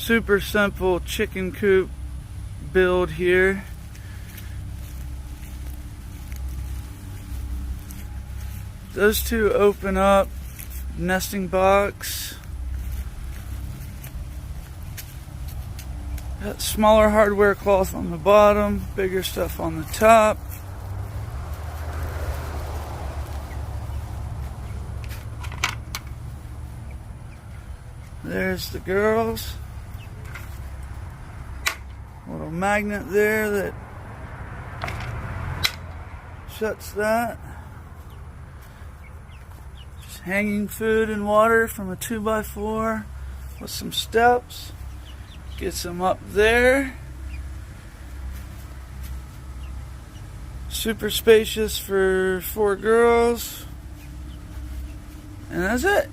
Super simple chicken coop build here. Those two open up, nesting box. Got smaller hardware cloth on the bottom, bigger stuff on the top. There's the girls. Little magnet there that shuts that. Just hanging food and water from a 2x4 with some steps. Gets them up there. Super spacious for 4 girls. And that's it.